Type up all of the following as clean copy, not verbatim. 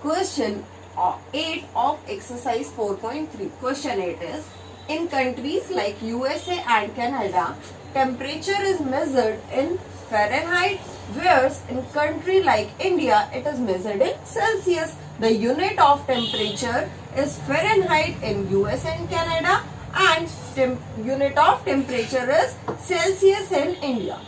question 8 of exercise 4.3. Question 8 is, in countries like USA and Canada, temperature is measured in Fahrenheit, whereas in country like India, it is measured in Celsius. The unit of temperature is Fahrenheit in US and Canada, and unit of temperature is Celsius in India.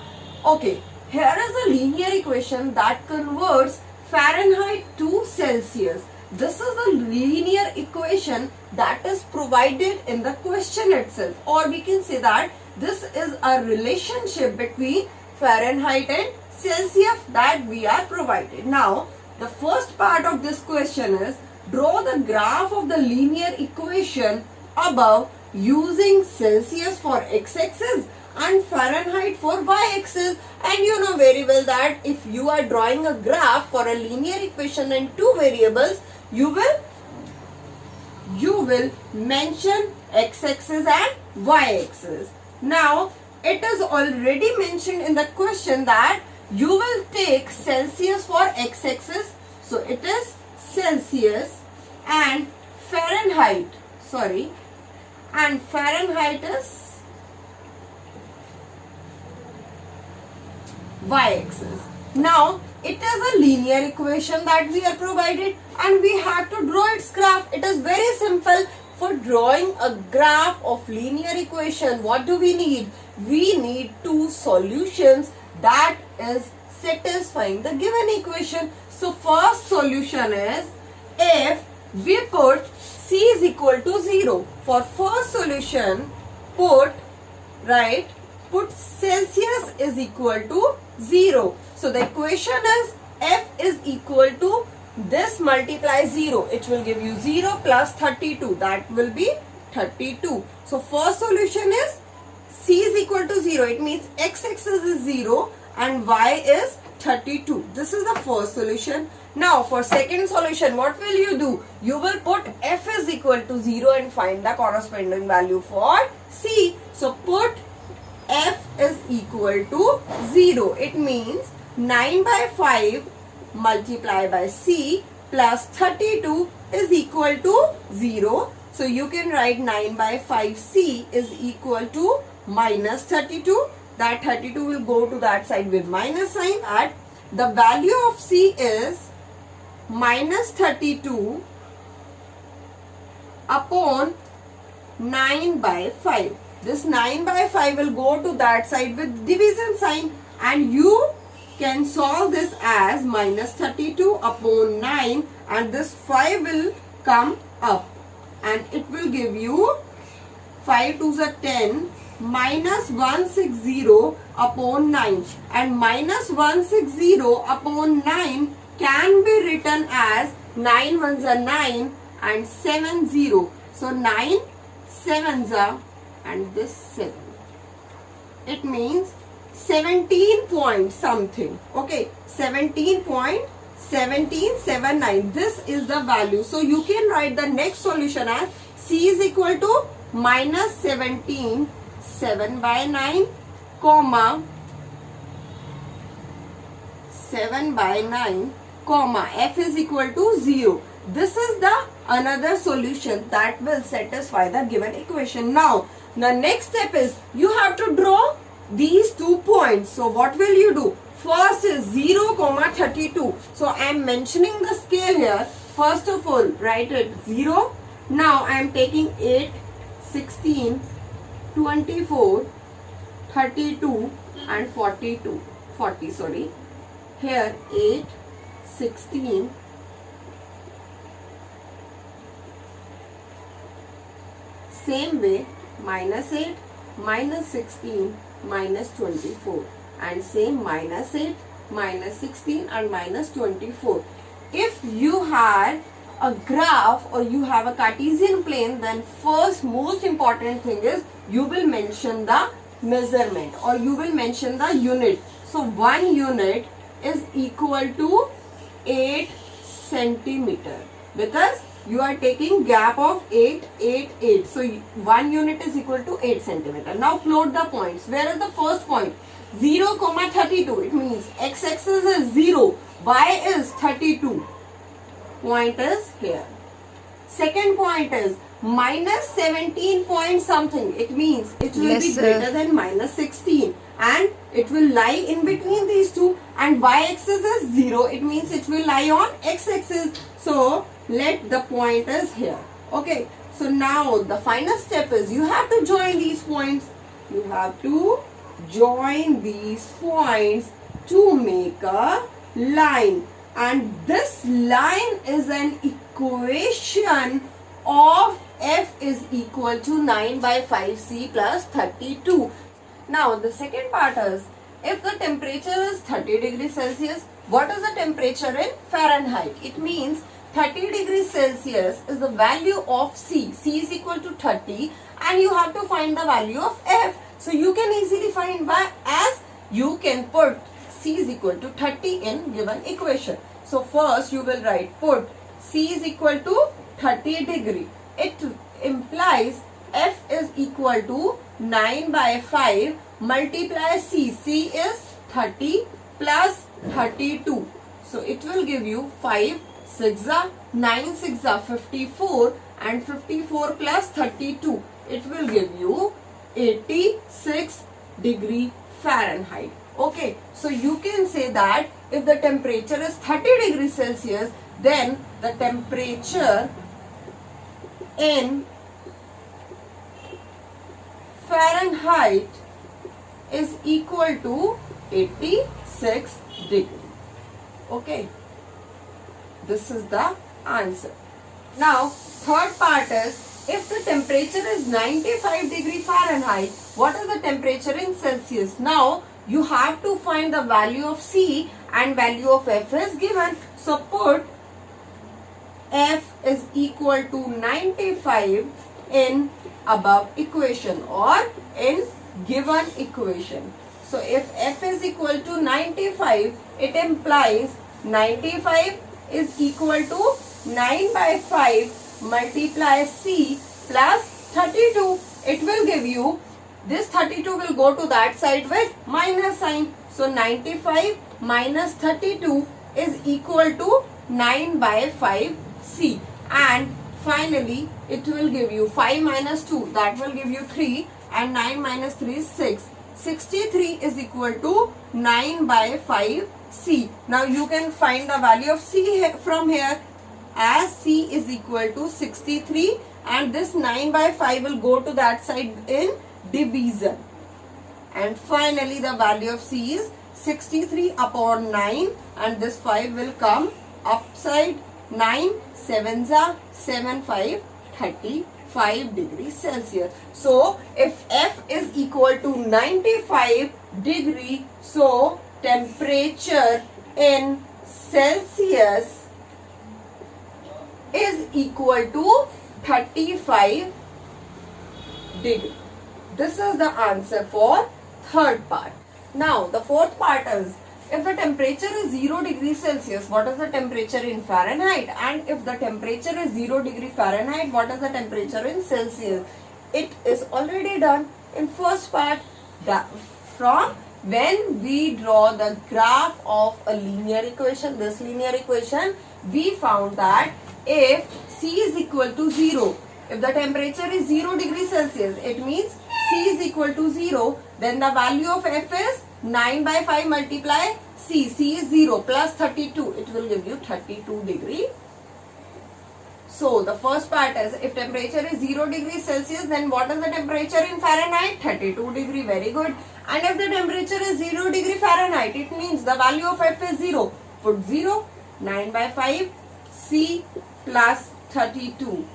Okay, here is a linear equation that converts Fahrenheit to Celsius. This is a linear equation that is provided in the question itself, or we can say that this is a relationship between Fahrenheit and Celsius that we are provided. Now, the first part of this question is, draw the graph of the linear equation above using Celsius for x-axis and Fahrenheit for y-axis. And you know very well that if you are drawing a graph for a linear equation in two variables, you will mention x-axis and y-axis. Now, it is already mentioned in the question that you will take Celsius for x-axis. So, it is Celsius and Fahrenheit. And Fahrenheit is y-axis. Now, it is a linear equation that we are provided and we have to draw its graph. It is very simple. For drawing a graph of linear equation, what do we need? We need two solutions that is satisfying the given equation. So, first solution is, if we put C is equal to 0. For first solution, put Celsius is equal to 0. So, the equation is F is equal to this multiply 0. It will give you 0 plus 32. That will be 32. So, first solution is C is equal to 0. It means x-axis is 0 and y is 32. This is the first solution. Now, for second solution, what will you do? You will put F is equal to 0 and find the corresponding value for C. So, put F is equal to 0. It means 9 by 5 multiplied by C plus 32 is equal to 0. So, you can write 9 by 5 C is equal to minus 32. That 32 will go to that side with minus sign. At the value of C is minus 32 upon 9 by 5. This 9 by 5 will go to that side with division sign, and you can solve this as minus 32 upon 9, and this 5 will come up and it will give you 5 to the 10 minus 160 upon 9, and minus 160 upon 9 can be written as 9 ones are 9 and 7 0. So 9 sevens are and this 7. It means 17 point something. Okay, 17.1779. This is the value. So you can write the next solution as C is equal to minus 17 7 by 9 comma 7 by 9 comma F is equal to 0. This is the another solution that will satisfy the given equation. Now, the next step is you have to draw these 2 points. So, what will you do? First is 0, 32. So, I am mentioning the scale here. First of all, write it 0. Now, I am taking 8, 16, 24, 32 and 40. Here 8, 16, same way minus 8, minus 16, minus 24, and same minus 8, minus 16 and minus 24. If you had a graph or you have a Cartesian plane, then first most important thing is you will mention the measurement or you will mention the unit. So 1 unit is equal to 8 centimeter because you are taking gap of 8, 8, 8. So 1 unit is equal to 8 centimeter. Now plot the points. Where is the first point? 0, 32. It means x-axis is 0, y is 32. point is here. Second point is minus 17 point something. It means it will be greater than minus 16 and it will lie in between these two, and y-axis is 0. It means it will lie on x-axis. So let the point is here. Okay. So now the final step is you have to join these points. You have to join these points to make a line, and this line is an equation of f is equal to 9 by 5c plus 32. Now the second part is, if the temperature is 30 degrees Celsius, what is the temperature in Fahrenheit? It means 30 degrees Celsius is the value of C. C is equal to 30 and you have to find the value of F. So you can easily find by, as you can put C is equal to 30 in given equation. So first you will write, put C is equal to 30 degree. It implies F is equal to 9 by 5 multiply C. C is 30 plus 32. So it will give you 5 6 are 9 6 are 54 and 54 plus 32. It will give you 86 degree Fahrenheit. Okay, so you can say that if the temperature is 30 degrees Celsius, then the temperature in Fahrenheit is equal to 86 degree. Okay, this is the answer. Now third part is, if the temperature is 95 degree Fahrenheit, what is the temperature in Celsius? Now you have to find the value of C and value of F is given. So put F is equal to 95 in above equation or in given equation. So if F is equal to 95, it implies 95 is equal to 9 by 5 multiply C plus 32. It will give you, this 32 will go to that side with minus sign. So 95 minus 32 is equal to 9 by 5 C. And finally it will give you 5 minus 2, that will give you 3, and 9 minus 3 is 6. 63 is equal to 9 by 5 C. Now you can find the value of C from here, as C is equal to 63 and this 9 by 5 will go to that side in division. And finally the value of C is 63 upon 9 and this 5 will come upside. 9 7s are 7 5 35 degrees Celsius. So if F is equal to 95 degree, so temperature in Celsius is equal to 35 degree. This is the answer for third part. Now the fourth part is, if the temperature is 0 degrees Celsius, what is the temperature in Fahrenheit? And if the temperature is 0 degree Fahrenheit, what is the temperature in Celsius? It is already done in first part. From when we draw the graph of a linear equation, this linear equation, we found that if C is equal to 0, if the temperature is 0 degrees Celsius, it means C is equal to 0, then the value of F is 9 by 5 multiply C. C is 0 plus 32. It will give you 32 degree. So the first part is, if temperature is 0 degrees Celsius, then what is the temperature in Fahrenheit? 32 degree. Very good. And if the temperature is 0 degree Fahrenheit, it means the value of F is 0. Put 0. 9 by 5 C plus 32.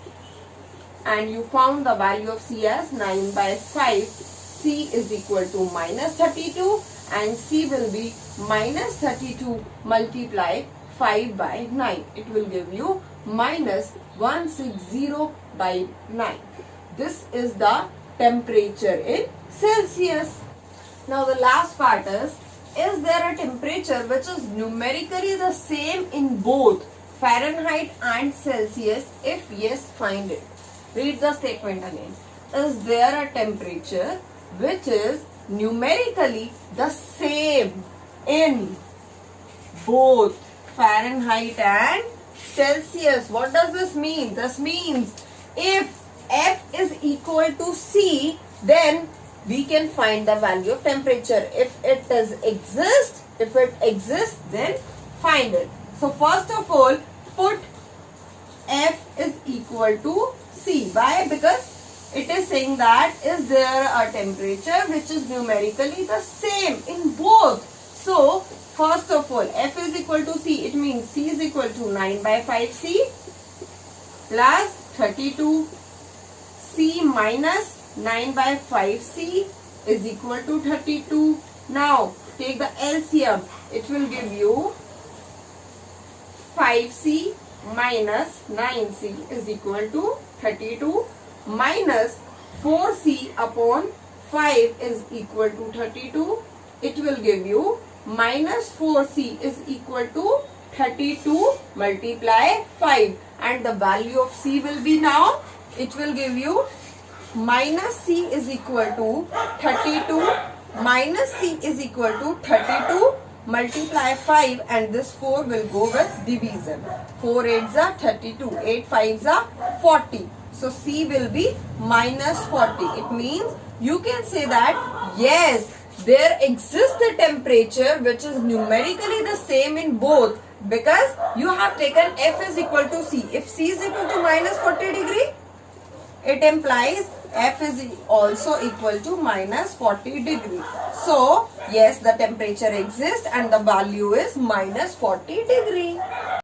And you found the value of C as 9 by 5. C is equal to minus 32 and C will be minus 32 multiply 5 by 9. It will give you minus 160 by 9. This is the temperature in Celsius. Now the last part is there a temperature which is numerically the same in both Fahrenheit and Celsius? If yes, find it. Read the statement again. Is there a temperature which is numerically the same in both Fahrenheit and Celsius. What does this mean? This means if F is equal to C, then we can find the value of temperature. If it exists, then find it. So first of all, put F is equal to C. Why? Because it is saying that is there a temperature which is numerically the same in both. So first of all, F is equal to C. It means C is equal to 9 by 5C plus 32. C minus 9 by 5C is equal to 32. Now take the LCM. It will give you 5C minus 9C is equal to 32 minus 4C upon 5 is equal to 32. It will give you minus 4C is equal to 32 multiply 5, and the value of C will be now, it will give you minus C is equal to 32 minus C is equal to 32 multiply 5, and this 4 will go with division. 4 8s are 32, 8 5s are 40. So C will be minus 40. It means you can say that yes, there exists a temperature which is numerically the same in both, because you have taken F is equal to C. If C is equal to minus 40 degree, it implies F is also equal to minus 40 degree. So yes, the temperature exists and the value is minus 40 degree.